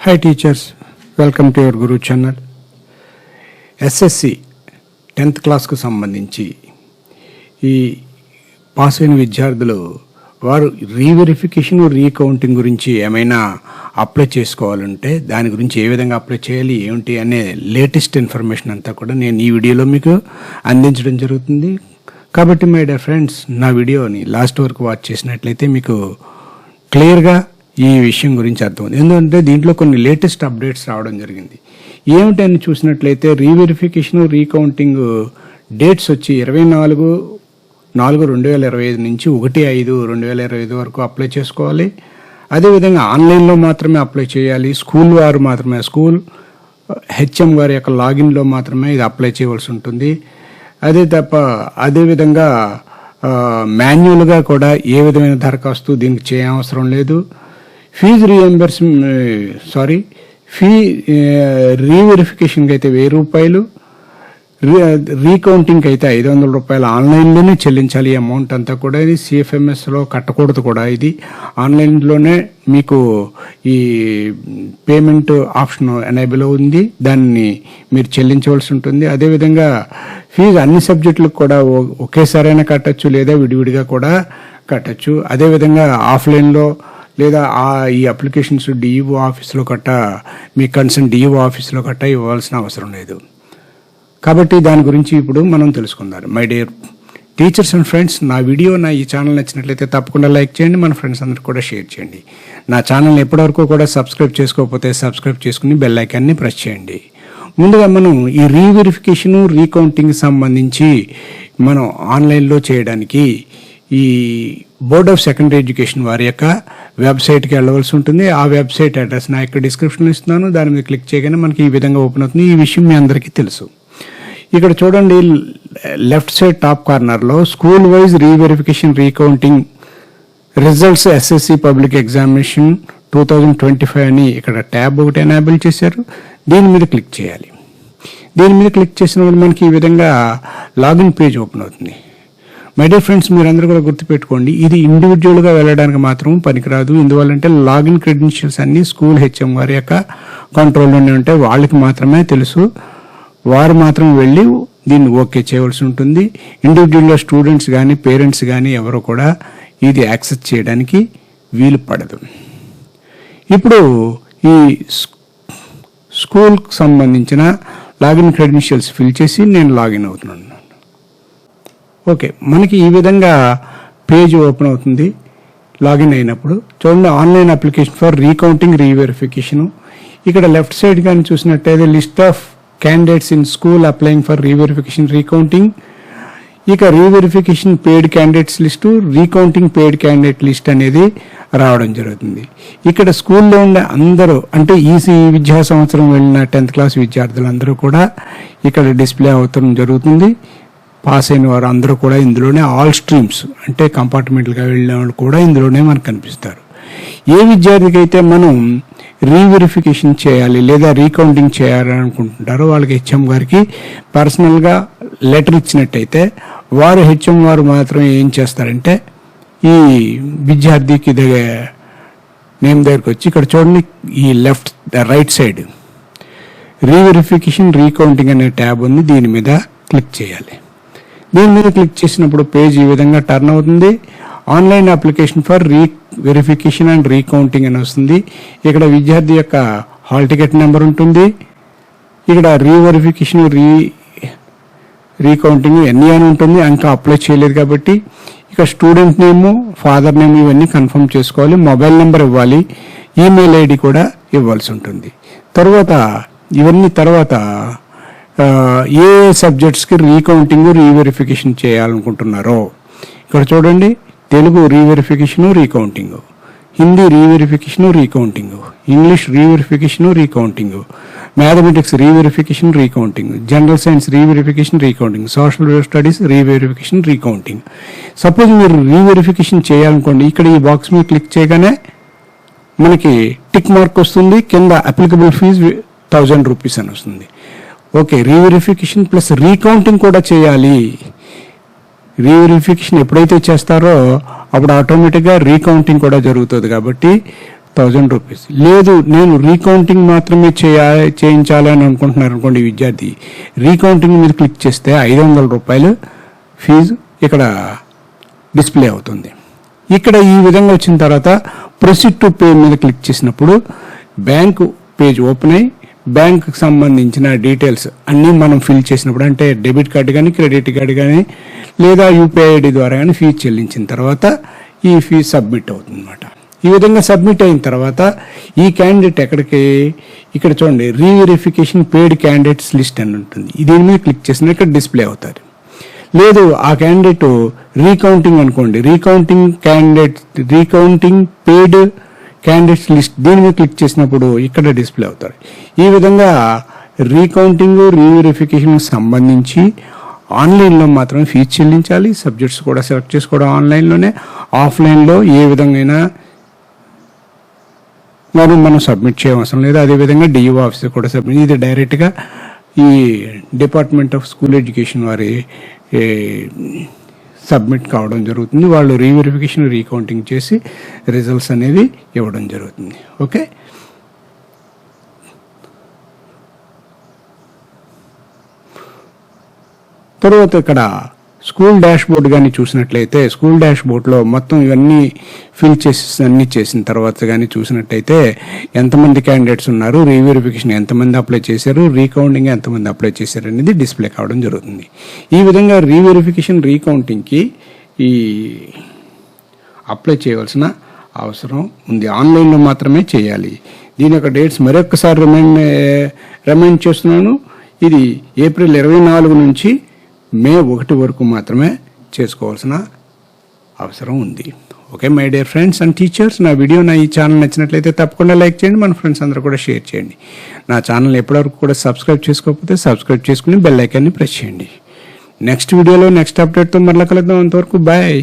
Hi teachers, welcome to your Guru channel. SSC 10th క్లాస్కు సంబంధించి ఈ pass అయిన విద్యార్థులు వారు రీవెరిఫికేషన్ రీకౌంటింగ్ గురించి ఏమైనా అప్లై చేసుకోవాలంటే దాని గురించి ఏ విధంగా అప్లై చేయాలి ఏమిటి అనే లేటెస్ట్ ఇన్ఫర్మేషన్ అంతా కూడా నేను ఈ వీడియోలో మీకు అందించడం జరుగుతుంది. కాబట్టి మై డియర్ ఫ్రెండ్స్, నా వీడియోని లాస్ట్ వరకు వాచ్ చేసినట్లయితే మీకు క్లియర్గా ఈ విషయం గురించి అర్థమవుతుంది. ఎందుకంటే దీంట్లో కొన్ని లేటెస్ట్ అప్డేట్స్ రావడం జరిగింది. ఏమిటని చూసినట్లయితే రీవెరిఫికేషన్ రీకౌంటింగ్ డేట్స్ వచ్చి 24/4/2025 నుంచి 1/5/2025 వరకు అప్లై చేసుకోవాలి. అదేవిధంగా ఆన్లైన్లో మాత్రమే అప్లై చేయాలి. స్కూల్ వారు మాత్రమే, స్కూల్ హెచ్ఎం వారి యొక్క లాగిన్లో మాత్రమే ఇది అప్లై చేయవలసి ఉంటుంది. అదేవిధంగా మాన్యువల్గా కూడా ఏ విధమైన దరఖాస్తు దీనికి చేయవసరం లేదు. ఫీ రీవెరిఫికేషన్కి అయితే ₹1000, రీకౌంటింగ్కి అయితే ₹500 ఆన్లైన్లోనే చెల్లించాలి. ఈ అమౌంట్ అంతా కూడా ఇది సిఎఫ్ఎంఎస్లో కట్టకూడదు కూడా. ఇది ఆన్లైన్లోనే మీకు ఈ పేమెంట్ ఆప్షన్ ఎనేబుల్ ఉంది, దాన్ని మీరు చెల్లించవలసి ఉంటుంది. అదేవిధంగా ఫీజు అన్ని సబ్జెక్టులకు కూడా ఒకేసారైనా కట్టచ్చు, లేదా విడివిడిగా కూడా కట్టచ్చు. అదేవిధంగా ఆఫ్లైన్లో లేదా ఈ అప్లికేషన్స్ డిఈఓ ఆఫీస్లో మీ కన్సర్న్ డిఈఓ ఆఫీస్లో ఇవ్వాల్సిన అవసరం లేదు. కాబట్టి దాని గురించి ఇప్పుడు మనం తెలుసుకుందాం. My dear teachers and friends, నా ఈ ఛానల్ నచ్చినట్లయితే తప్పకుండా లైక్ చేయండి, మన ఫ్రెండ్స్ అందరికీ కూడా షేర్ చేయండి. నా ఛానల్ని ఎప్పటివరకు కూడా సబ్స్క్రైబ్ చేసుకోకపోతే సబ్స్క్రైబ్ చేసుకుని బెల్ ఐకాన్ని ప్రెస్ చేయండి. ముందుగా మనం ఈ రీవెరిఫికేషన్ రీకౌంటింగ్ సంబంధించి మనం ఆన్లైన్లో చేయడానికి ఈ బోర్డ్ ఆఫ్ సెకండరీ ఎడ్యుకేషన్ వారి యొక్క వెబ్సైట్కి వెళ్ళవలసి ఉంటుంది. ఆ వెబ్సైట్ అడ్రస్ నా యొక్క డిస్క్రిప్షన్లో ఇస్తున్నాను. దాని మీద క్లిక్ చేయగానే మనకి ఈ విధంగా ఓపెన్ అవుతుంది. ఈ విషయం మీ అందరికీ తెలుసు. ఇక్కడ చూడండి, లెఫ్ట్ సైడ్ టాప్ కార్నర్లో school wise reverification recounting results SSC public examination 2025 అని ఇక్కడ ట్యాబ్ ఒకటి ఎనేబుల్ చేశారు. దీని మీద క్లిక్ చేయాలి. దీని మీద క్లిక్ చేసినప్పుడు మనకి ఈ విధంగా లాగిన్ పేజ్ ఓపెన్ అవుతుంది. మై డియర్ ఫ్రెండ్స్, మీరందరూ కూడా గుర్తుపెట్టుకోండి, ఇది ఇండివిజువల్గా వెళ్ళడానికి మాత్రం పనికిరాదు. ఎందువల్లంటే లాగిన్ క్రెడెన్షియల్స్ అన్ని స్కూల్ హెచ్ఎం వారి యొక్క కంట్రోల్లోనే ఉంటాయి. వాళ్ళకి మాత్రమే తెలుసు, వారు మాత్రం వెళ్ళి దీన్ని ఓకే చేయవలసి ఉంటుంది. ఇండివిజువల్గా స్టూడెంట్స్ కానీ పేరెంట్స్ కానీ ఎవరు కూడా ఇది యాక్సెస్ చేయడానికి వీలు పడదు. ఇప్పుడు ఈ స్కూల్కి సంబంధించిన లాగిన్ క్రెడెన్షియల్స్ ఫిల్ చేసి నేను లాగిన్ అవుతున్నాను. ఓకే, మనకి ఈ విధంగా పేజ్ ఓపెన్ అవుతుంది. లాగిన్ అయినప్పుడు చూడండి, online application for recounting reverification. ఇక్కడ లెఫ్ట్ సైడ్ కానీ చూసినట్టయితే list of candidates in school applying for reverification recounting. ఇక reverification paid candidates list, recounting paid candidate list అనేది రావడం జరుగుతుంది. ఇక్కడ స్కూల్లో ఉండే అందరూ, అంటే ఈ విద్యా సంవత్సరం వెళ్ళిన 10th క్లాస్ విద్యార్థులందరూ కూడా ఇక్కడ డిస్ప్లే అవుతాం జరుగుతుంది. పాస్ అయిన వారు అందరూ కూడా ఇందులోనే, ఆల్ స్ట్రీమ్స్ అంటే కంపార్ట్మెంట్గా వెళ్ళిన వాళ్ళు కూడా ఇందులోనే మనకు కనిపిస్తారు. ఏ విద్యార్థికి అయితే మనం రీవెరిఫికేషన్ చేయాలి లేదా రీకౌంటింగ్ చేయాలని అనుకుంటుంటారో వాళ్ళకి హెచ్ఎం గారికి పర్సనల్గా లెటర్ ఇచ్చినట్టయితే వారు హెచ్ఎం వారు మాత్రం ఏం చేస్తారంటే ఈ విద్యార్థికి నేమ్ దగ్గరికి వచ్చి ఇక్కడ చూడండి, ఈ రైట్ సైడ్ రీవెరిఫికేషన్ రీకౌంటింగ్ అనే ట్యాబ్ ఉంది, దీని మీద క్లిక్ చేయాలి. దీని మీద క్లిక్ చేసినప్పుడు పేజ్ ఈ విధంగా టర్న్ అవుతుంది. Online application for reverification and recounting అని వస్తుంది. ఇక్కడ విద్యార్థి యొక్క హాల్ టికెట్ నెంబర్ ఉంటుంది. ఇక్కడ రీవెరిఫికేషన్ రీకౌంటింగ్ ఎన్ని అని ఉంటుంది, ఇంకా అప్లై చేయలేదు కాబట్టి ఇక స్టూడెంట్ నేము, ఫాదర్ నేమ్ ఇవన్నీ కన్ఫర్మ్ చేసుకోవాలి. మొబైల్ నెంబర్ ఇవ్వాలి, ఈమెయిల్ ఐడి కూడా ఇవ్వాల్సి ఉంటుంది. ఇవన్నీ తర్వాత ఏ సబ్జెక్ట్స్కి రీకౌంటింగ్ రీవెరిఫికేషన్ చేయాలనుకుంటున్నారో ఇక్కడ చూడండి, Telugu reverification recounting, Hindi reverification recounting, English reverification recounting, mathematics reverification recounting, general science reverification recounting, social studies reverification recounting. Suppose మీరు రీవెరిఫికేషన్ చేయాలనుకోండి, ఇక్కడ ఈ బాక్స్ మీద క్లిక్ చేయగానే మనకి టిక్ మార్క్ వస్తుంది, కింద అప్లికబుల్ ఫీజు ₹1000 అని వస్తుంది. ఓకే, రీవెరిఫికేషన్ ప్లస్ రీకౌంటింగ్ కూడా చేయాలి. రీవెరిఫికేషన్ ఎప్పుడైతే చేస్తారో అప్పుడు ఆటోమేటిక్గా రీకౌంటింగ్ కూడా జరుగుతుంది. కాబట్టి రూపీస్. లేదు నేను రీకౌంటింగ్ మాత్రమే చేయించాలి అని అనుకుంటున్నారు అనుకోండి విద్యార్థి, రీకౌంటింగ్ మీద క్లిక్ చేస్తే 500 రూపాయలు ఫీజు ఇక్కడ డిస్ప్లే అవుతుంది. ఇక్కడ ఈ విధంగా వచ్చిన తర్వాత ప్రొసీడ్ టు పే మీద క్లిక్ చేసినప్పుడు బ్యాంకు పేజ్ ఓపెన్ అయ్యి బ్యాంకుకి సంబంధించిన డీటెయిల్స్ అన్నీ మనం ఫిల్ చేసినప్పుడు, అంటే డెబిట్ కార్డు కానీ క్రెడిట్ కార్డు కానీ లేదా యూపీఐ ఐడి ద్వారా కానీ ఫీజు చెల్లించిన తర్వాత ఈ ఫీజు సబ్మిట్ అవుతుంది అన్నమాట. ఈ విధంగా సబ్మిట్ అయిన తర్వాత ఈ క్యాండిడేట్ ఎక్కడికి, ఇక్కడ చూడండి రీవెరిఫికేషన్ పెయిడ్ క్యాండిడేట్స్ లిస్ట్ అని ఉంటుంది. దీని మీద క్లిక్ చేసిన ఇక్కడ డిస్ప్లే అవుతారు. లేదు ఆ క్యాండిడేట్ రీకౌంటింగ్ అనుకోండి, రీకౌంటింగ్ పెయిడ్ క్యాండిడేట్స్ లిస్ట్, దీని మీద క్లిక్ చేసినప్పుడు ఇక్కడ డిస్ప్లే అవుతారు. ఈ విధంగా రీకౌంటింగ్ రీవెరిఫికేషన్ సంబంధించి ఆన్లైన్లో మాత్రమే ఫీజు చెల్లించాలి. సబ్జెక్ట్స్ కూడా సెలెక్ట్ చేసుకోవడం ఆన్లైన్లోనే. ఆఫ్లైన్లో ఏ విధంగా మనం సబ్మిట్ చేయవలసిన లేదు. అదేవిధంగా డిఈఓ ఆఫీసర్ కూడా సబ్మిట్, ఇది డైరెక్ట్గా ఈ డిపార్ట్మెంట్ ఆఫ్ స్కూల్ ఎడ్యుకేషన్ వారి సబ్మిట్ కావడం జరుగుతుంది. వాళ్ళు రీవెరిఫికేషన్ రీకౌంటింగ్ చేసి రిజల్ట్స్ అనేవి ఇవ్వడం జరుగుతుంది. ఓకే, తర్వాత ఇక్కడ స్కూల్ డాష్ బోర్డ్ కానీ చూసినట్లయితే, స్కూల్ డాష్ బోర్డ్లో మొత్తం ఇవన్నీ ఫిల్ చేసి అన్నీ చేసిన తర్వాత కానీ చూసినట్లయితే ఎంతమంది క్యాండిడేట్స్ ఉన్నారు, రీవెరిఫికేషన్ ఎంతమంది అప్లై చేశారు, రీకౌంటింగ్ ఎంతమంది అప్లై చేశారు అనేది డిస్ప్లే కావడం జరుగుతుంది. ఈ విధంగా రీవెరిఫికేషన్ రీకౌంటింగ్కి ఈ అప్లై చేయవలసిన అవసరం ఉంది. ఆన్లైన్లో మాత్రమే చేయాలి. దీని యొక్క డేట్స్ మరొకసారి రిమైండ్ చేస్తున్నాను. ఇది ఏప్రిల్ 24 నుంచి మే 1 వరకు మాత్రమే చేసుకోవాల్సిన అవసరం ఉంది. Okay my dear friends and teachers, నా ఈ ఛానల్ నచ్చినట్లయితే తప్పకుండా లైక్ చేయండి, మన ఫ్రెండ్స్ అందరూ కూడా షేర్ చేయండి. నా ఛానల్ ఎప్పటివరకు కూడా సబ్స్క్రైబ్ చేసుకోకపోతే సబ్స్క్రైబ్ చేసుకుని బెల్ ఐకాన్ని ప్రెస్ చేయండి. నెక్స్ట్ వీడియోలో నెక్స్ట్ అప్డేట్తో మరలా కలుద్దాం. అంతవరకు బాయ్.